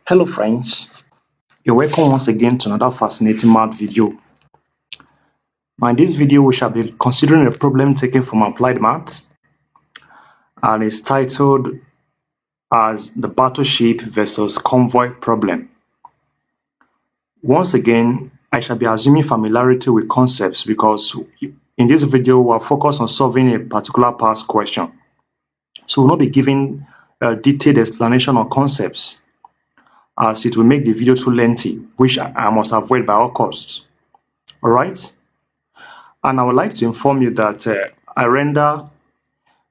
Hello friends, you're welcome once again to another fascinating math video. Now in this video we shall be considering a problem taken from applied math and it's titled as the battleship versus convoy problem. Once again, I shall be assuming familiarity with concepts because in this video we'll focus on solving a particular past question. So we'll not be giving a detailed explanation on concepts as it will make the video too lengthy, which I must avoid by all costs. Alright? And I would like to inform you that I render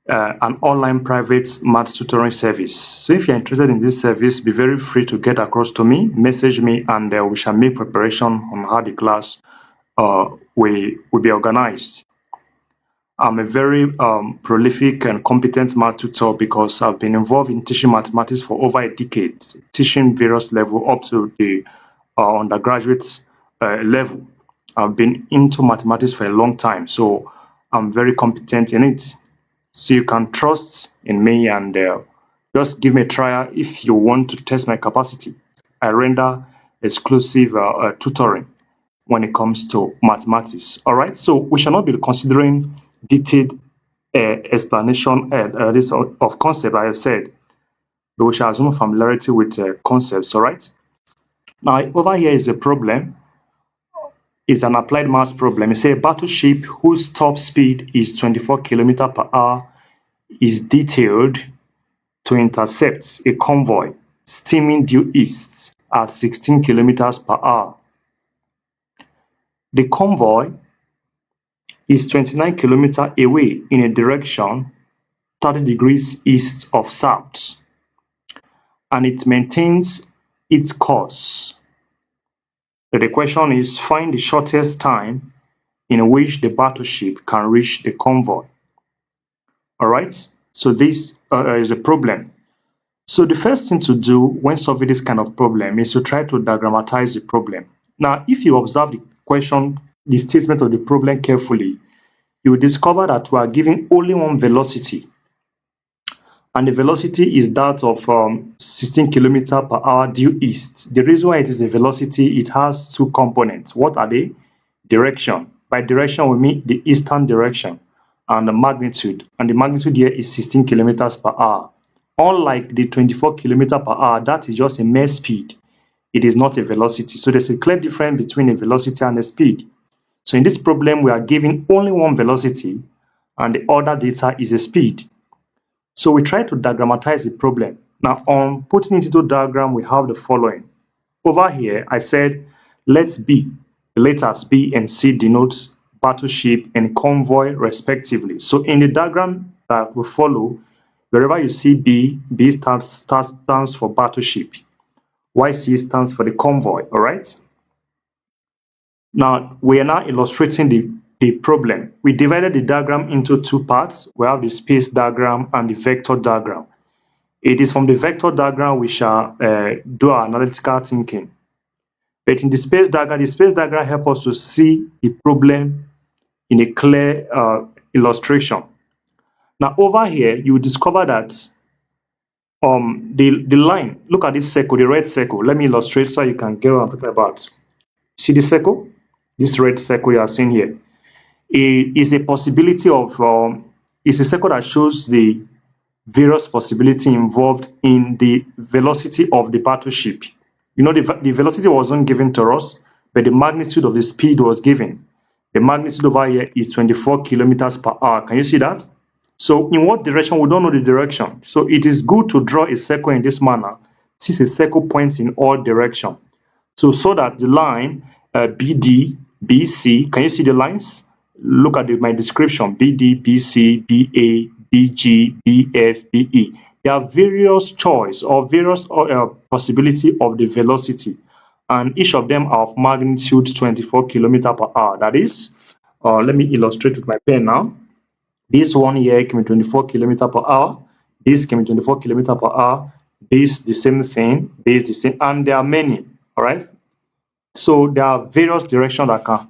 an online private math tutoring service. So if you're interested in this service, be very free to get across to me, message me, and we shall make preparation on how the class will be organized. I'm a very prolific and competent math tutor because I've been involved in teaching mathematics for over a decade, teaching various levels up to the undergraduate level. I've been into mathematics for a long time, so I'm very competent in it. So you can trust in me and just give me a trial if you want to test my capacity. I render exclusive tutoring when it comes to mathematics. All right, so we shall not be considering detailed explanation of concept, as I said, but we shall assume familiarity with concepts. All right. Now over here is a problem. It's an applied math problem. You say a battleship whose top speed is 24 km per hour is detailed to intercept a convoy steaming due east at 16 kilometers per hour. The convoy is 29 kilometers away in a direction 30 degrees east of south, and it maintains its course. So the question is, find the shortest time in which the battleship can reach the convoy. All right, so this is a problem. So the first thing to do when solving this kind of problem is to try to diagrammatize the problem. Now, if you observe the question, the statement of the problem carefully, you will discover that we are given only one velocity, and the velocity is that of 16 kilometers per hour due east. The reason why it is a velocity, it has two components. What are they? Direction. By direction, we mean the eastern direction, and the magnitude. And the magnitude here is 16 kilometers per hour. Unlike the 24 kilometers per hour, that is just a mere speed. It is not a velocity. So there's a clear difference between a velocity and a speed. So in this problem, we are given only one velocity, and the other data is a speed. So we try to diagrammatize the problem. Now, on putting it into diagram, we have the following. Over here, I said, let B, the letters B and C denote battleship and convoy respectively. So in the diagram that will follow, wherever you see B, B stands for battleship, while C stands for the convoy, all right? Now, we are now illustrating the problem. We divided the diagram into two parts. We have the space diagram and the vector diagram. It is from the vector diagram we shall do our analytical thinking. But in the space diagram helps us to see the problem in a clear illustration. Now over here, you will discover that the line, look at this circle, the red circle. Let me illustrate so you can get what I'm talking about. See the circle? This red circle you are seeing here. It is a possibility of, it's a circle that shows the various possibility involved in the velocity of the battleship. You know, the velocity wasn't given to us, but the magnitude of the speed was given. The magnitude over here is 24 kilometers per hour. Can you see that? So in what direction? We don't know the direction. So it is good to draw a circle in this manner, since a circle points in all directions. So that the line BD, BC, can you see the lines? Look at my description, BD, BC, BA, BG, BF, BE. There are various choice or various possibility of the velocity, and each of them are of magnitude 24 kilometers per hour. That is, let me illustrate with my pen now. This one here can be 24 kilometers per hour. This can be 24 kilometers per hour. This the same thing. This the same, and there are many. All right. So there are various directions that can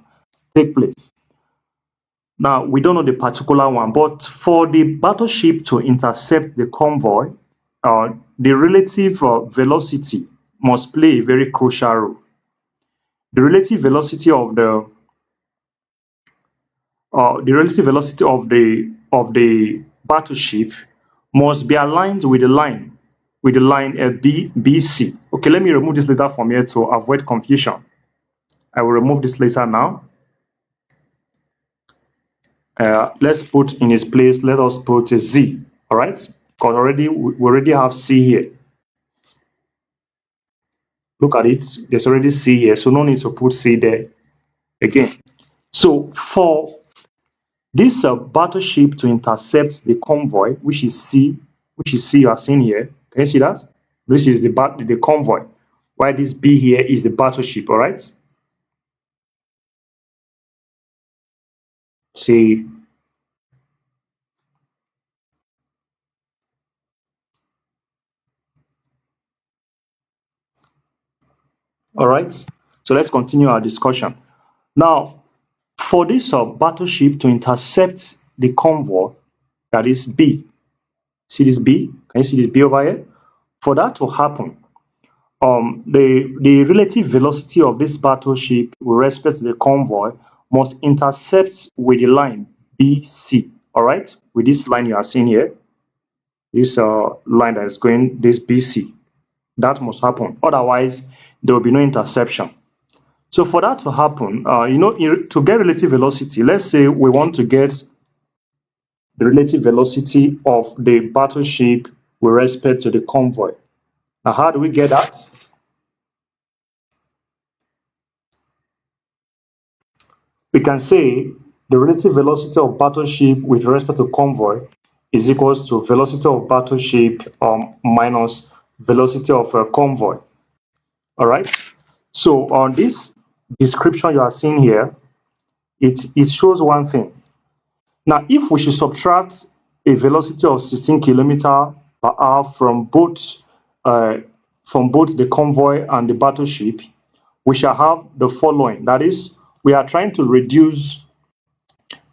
take place. Now, we don't know the particular one, but for the battleship to intercept the convoy, the relative velocity must play a very crucial role. The relative velocity of the battleship must be aligned with the line BC. Okay, let me remove this letter from here to avoid confusion. I will remove this letter now. Let's put in its place, let us put a Z, all right? Because we already have C here. Look at it, there's already C here, so no need to put C there again. So for this battleship to intercept the convoy, which is C you are seeing here, can you see that? This is the convoy, while this B here is the battleship, all right? See, all right? So let's continue our discussion. Now, for this battleship to intercept the convoy, that is B, see this B? Can you see this B over here? For that to happen, the relative velocity of this battleship with respect to the convoy must intercept with the line BC, all right? With this line you are seeing here, this line that is going, this BC, that must happen. Otherwise, there will be no interception. So for that to happen, to get relative velocity, let's say we want to get the relative velocity of the battleship with respect to the convoy. Now, how do we get that? We can say the relative velocity of battleship with respect to convoy is equals to velocity of battleship minus velocity of convoy. All right. So on this description you are seeing here, it shows one thing. Now, if we should subtract a velocity of 16 kilometer per hour uh, from both the convoy and the battleship, we shall have the following. That is, we are trying to reduce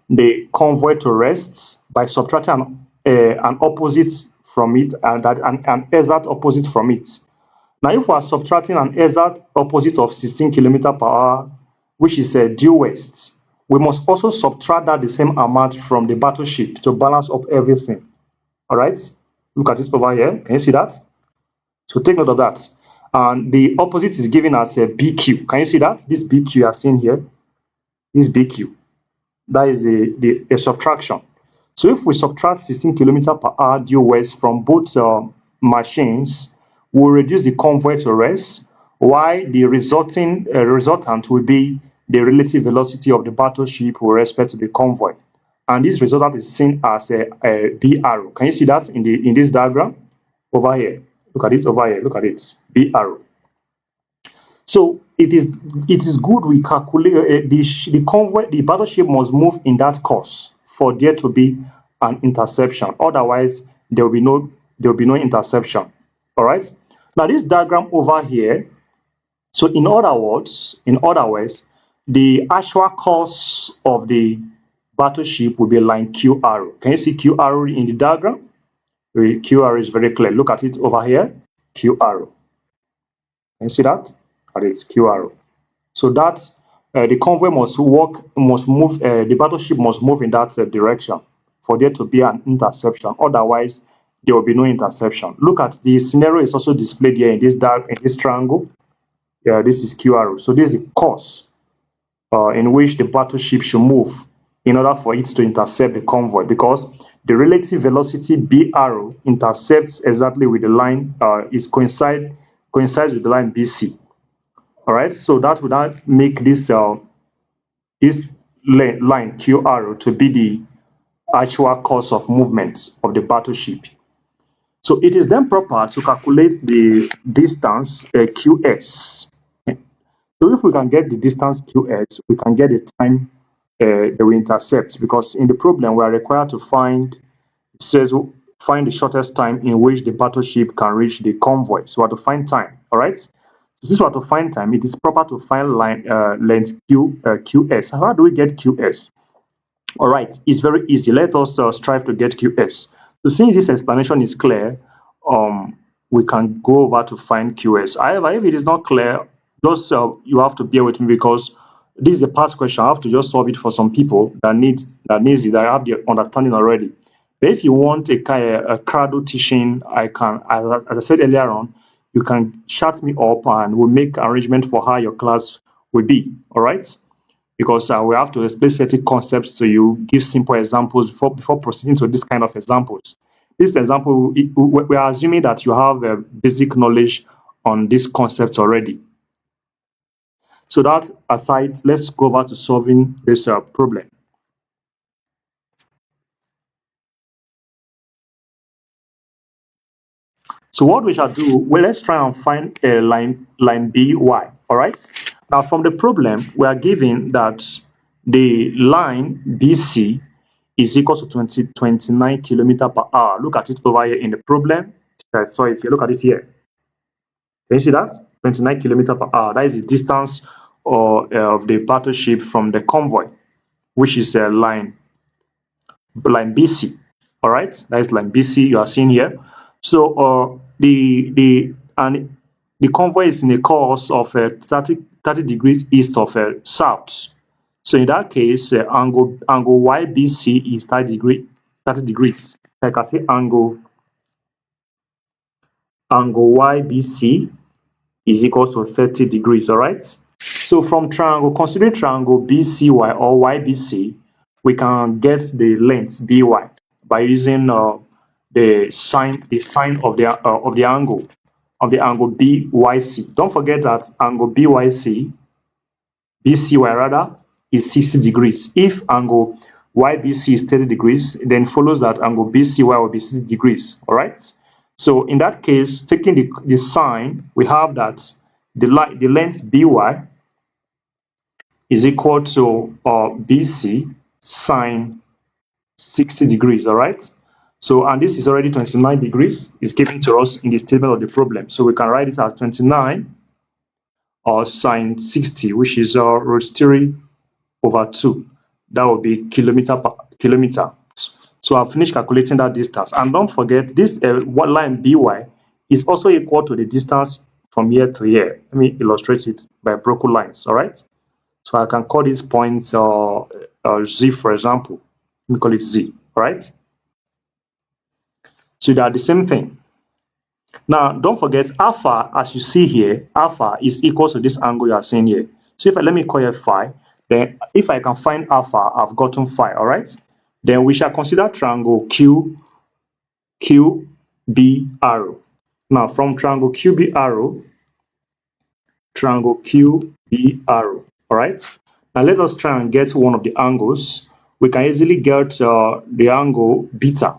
the convoy to rest by subtracting an opposite from it and an exact opposite from it. Now, if we are subtracting an exact opposite of 16 kilometer per hour, which is due west, we must also subtract that the same amount from the battleship to balance up everything. All right, look at it over here. Can you see that? So take note of that. And the opposite is given as a BQ. Can you see that? This BQ you are seeing here, this BQ, that is a subtraction. So if we subtract 16 kilometer per hour due west from both machines, we'll reduce the convoy to rest, while the resultant will be the relative velocity of the battleship with respect to the convoy. And this resultant is seen as a B arrow. Can you see that in this diagram over here? Look at it over here. Look at it, B arrow. So it is good we calculate the convoy, the battleship must move in that course for there to be an interception. Otherwise, there will be no interception. All right. Now this diagram over here. So in other words, the actual course of the battleship will be line Q arrow. Can you see Q arrow in the diagram? Q arrow is very clear. Look at it over here. Q arrow. Can you see that? That is Q arrow. So that the convoy must move, the battleship must move in that direction for there to be an interception. Otherwise, there will be no interception. Look at the scenario is also displayed here in this triangle. Yeah, this is Q arrow. So this is the course in which the battleship should move in order for it to intercept the convoy, because the relative velocity B arrow intercepts exactly with the line coincides with the line BC. All right, so that would not make this line Q arrow to be the actual course of movement of the battleship. So it is then proper to calculate the distance QS. So if we can get the distance QS, we can get the time that we intercept, because in the problem we are required to find, it says find the shortest time in which the battleship can reach the convoy. So we have to find time. All right. Since we have to find time, it is proper to find length QS. How do we get QS? All right, it's very easy. Let us strive to get QS. So since this explanation is clear, um, we can go over to find QS. However, if it is not clear, just you have to bear with me because this is the past question. I have to just solve it for some people that needs it, that have the understanding already. But if you want a Crado teaching, I can, as I said earlier on, you can chat me up and we'll make arrangement for how your class will be. All right? Because we have to explain certain concepts to you, give simple examples before proceeding to this kind of examples. This example, we are assuming that you have a basic knowledge on these concepts already. So that aside, let's go over to solving this problem. So what we shall do, well, let's try and find a line BY. All right. Now from the problem, we are given that the line BC is equal to 29 kilometer per hour. Look at it over here in the problem. So if you look at it here, can you see that? 29 kilometer per hour. That is the distance of the battleship from the convoy, which is a line BC. All right, that is line BC you are seeing here. So the convoy is in a course of 30 degrees east of south. So in that case, angle YBC is 30 degrees. Like I say, angle YBC is equal to 30 degrees. All right. So from triangle, considering triangle BCY or YBC, we can get the length BY by using the sign of the angle BYC. Don't forget that angle BCY rather is 60 degrees. If angle YBC is 30 degrees, then follows that angle BCY will be 60 degrees. All right. So in that case, taking the sign, we have that the length BY is equal to BC sine 60 degrees. All right. So, and this is already 29 degrees. It's given to us in the statement of the problem. So we can write it as 29 or sine 60, which is root 3 over 2. That will be kilometer per kilometer. So I've finished calculating that distance. And don't forget, this line BY is also equal to the distance from here to here. Let me illustrate it by broken lines. All right. So I can call this point Z, for example. Let me call it Z. All right. So they are the same thing. Now, don't forget alpha, as you see here, alpha is equal to this angle you are seeing here. So if let me call it phi, then if I can find alpha, I've gotten phi. All right. Then we shall consider triangle QB Now, from triangle QBR. All right. Now let us try and get one of the angles. We can easily get the angle beta.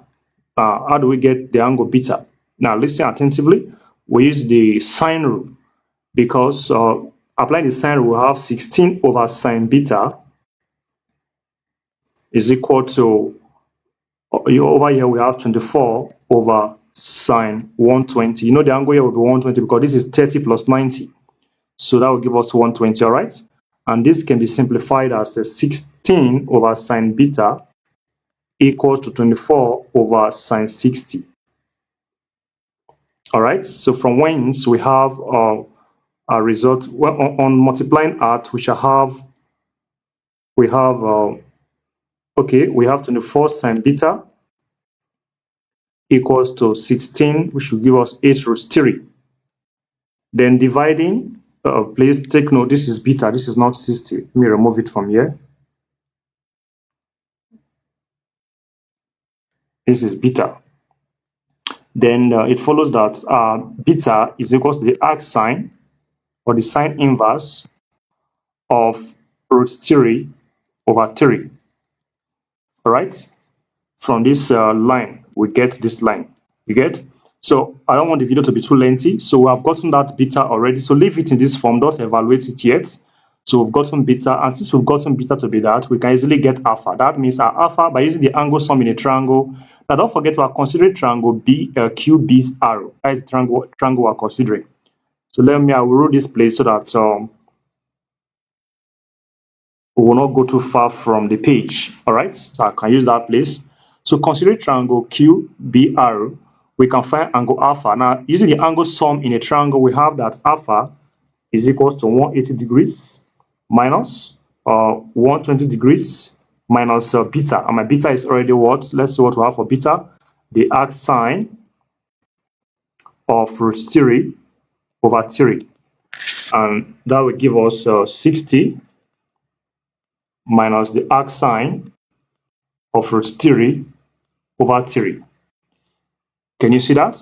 How do we get the angle beta? Now listen attentively. We use the sine rule because applying the sine rule, we have 16 over sine beta is equal to over here we have 24 over sine 120. You know the angle here will be 120 because this is 30 plus 90. So that will give us 120, all right? And this can be simplified as 16 over sine beta equal to 24 over sine 60. All right, so from whence we have a result. Well, on multiplying out, we have we have 24 sine beta equals to 16, which will give us 8 root 3. Then dividing, please take note, this is beta, this is not 60. Let me remove it from here. This is beta. Then it follows that beta is equal to the arcsine or the sine inverse of root 3 over 3. All right. From this line, we get this line. You get? So I don't want the video to be too lengthy. So we have gotten that beta already. So leave it in this form. Don't evaluate it yet. So we've gotten beta. And since we've gotten beta to be that, we can easily get alpha. That means our alpha, by using the angle sum in a triangle. Now don't forget we are considering triangle QB's arrow. That is the triangle we are considering. So I will rule this place so that we will not go too far from the page. All right. So I can use that place. So consider triangle QBR. we can find angle alpha. Now, using the angle sum in a triangle, we have that alpha is equals to 180 degrees minus 120 degrees minus beta. And my beta is already what? Let's see what we have for beta. The arc sine of root 3 over 3. And that will give us 60 minus the arc sine of root 3 over 3. Can you see that?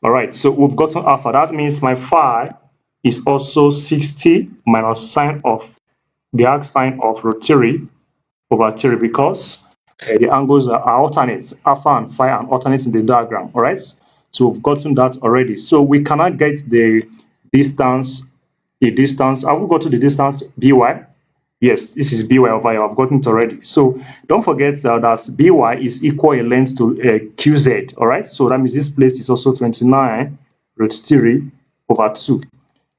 All right, so we've gotten alpha. That means my phi is also 60 minus sine of the arc sine of root 3 over 3 because the angles are alternate. Alpha and phi are alternate in the diagram. All right, so we've gotten that already. So we cannot get the distance. Have we got to the distance by? Yes, this is by over here. I've gotten it already. So don't forget that by is equal in length to qz. All right, so that means this place is also 29 root 3 over 2.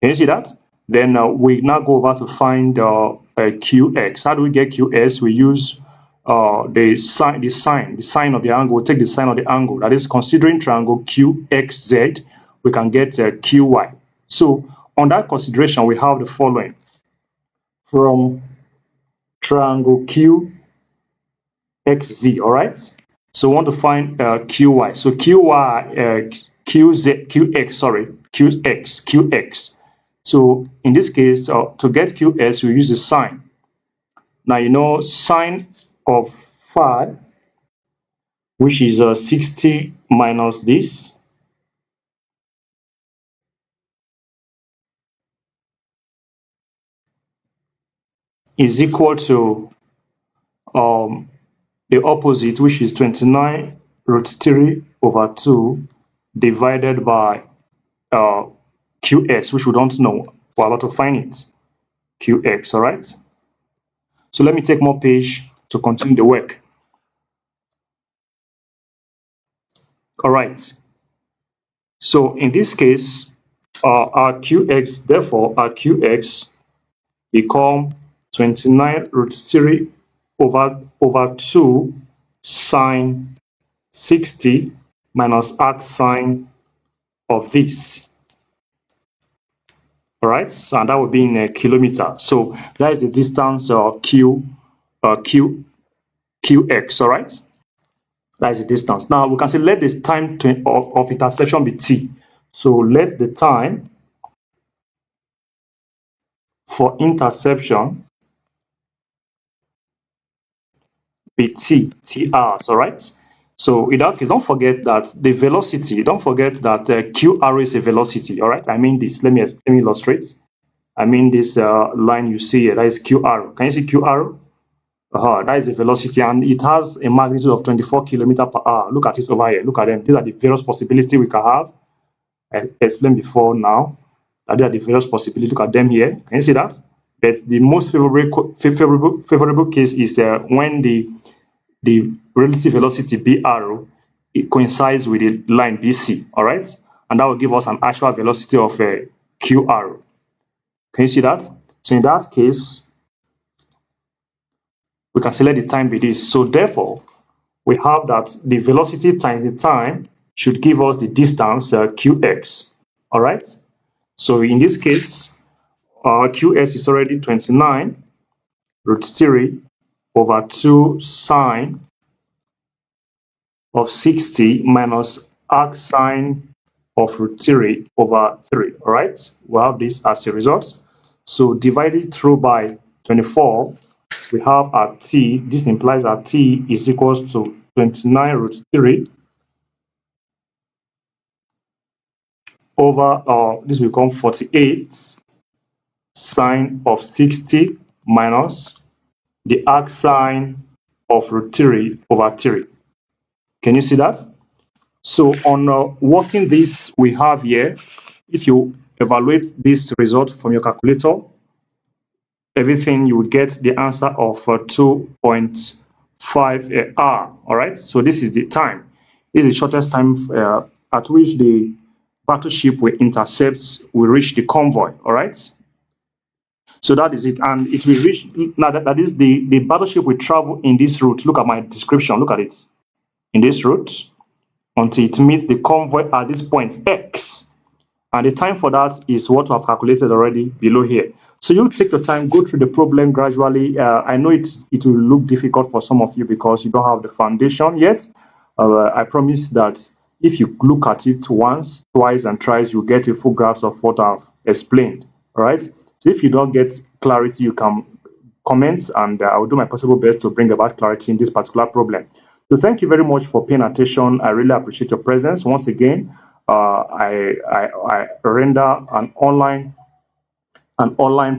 Can you see that? Then we now go over to find qx. How do we get qs? We use the sign of the angle. We take the sign of the angle. That is, considering triangle qxz, we can get qy. So on that consideration, we have the following. From triangle QXZ, all right? So we want to find QY. So QX. So in this case, to get QS, we use the sign. Now, you know, sine of phi, which is 60 minus this, is equal to the opposite, which is 29 root 3 over 2 divided by QS, which we don't know. We're about to find it. QX, all right? So let me take more page to continue the work. All right. So in this case, our QX, therefore, our QX become 29 root 3 over 2 sine 60 minus arc sine of this. All right, so and that would be in a kilometer. So that is the distance qx. All right, that is the distance. Now we can say let the time of intersection be t. So let the time for interception be t hours. All right. So in that case, don't forget that the velocity. Don't forget that qr is a velocity. All right. I mean this. Let me illustrate. I mean this line you see here. That is qr. Can you see qr? That is the velocity, and it has a magnitude of 24 kilometers per hour. Look at it over here. Look at them. These are the various possibilities we can have. I explained before now that there are the various possibilities. Look at them here. Can you see that? But the most favorable case is when the relative velocity b arrow it coincides with the line BC. All right, and that will give us an actual velocity of q arrow. Can you see that? So in that case, we can select the time be this. So therefore, we have that the velocity times the time should give us the distance qx. All right. So in this case, qs is already 29 root 3 over 2 sine of 60 minus arc sine of root 3 over 3. All right. We have this as a result. So divided through by 24, we have our t. This implies that t is equals to 29 root 3 over this will become 48 sine of 60 minus the arc sine of root 3 over 3. Can you see that? So on working this we have here, if you evaluate this result from your calculator, everything you will get the answer of 2.5 hour. All right, so this is the time. This is the shortest time at which the battleship will intercept, will reach the convoy. All right, so that is it, and it will reach. Now that is the battleship will travel in this route. Look at my description. Look at it in this route. until it meets the convoy at this point X. And the time for that is what I've calculated already below here. So you take your time, go through the problem gradually. I know it will look difficult for some of you because you don't have the foundation yet. I promise that if you look at it once, twice, and thrice, you get a full grasp of what I've explained. All right. So if you don't get clarity, you can comment, and I'll do my possible best to bring about clarity in this particular problem. So thank you very much for paying attention. I really appreciate your presence. Once again, I render an online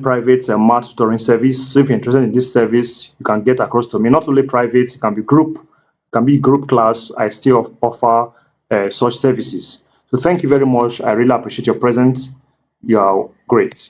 private math tutoring service. So if you're interested in this service, you can get across to me. Not only private, it can be group class. I still offer such services. So thank you very much. I really appreciate your presence. You are great.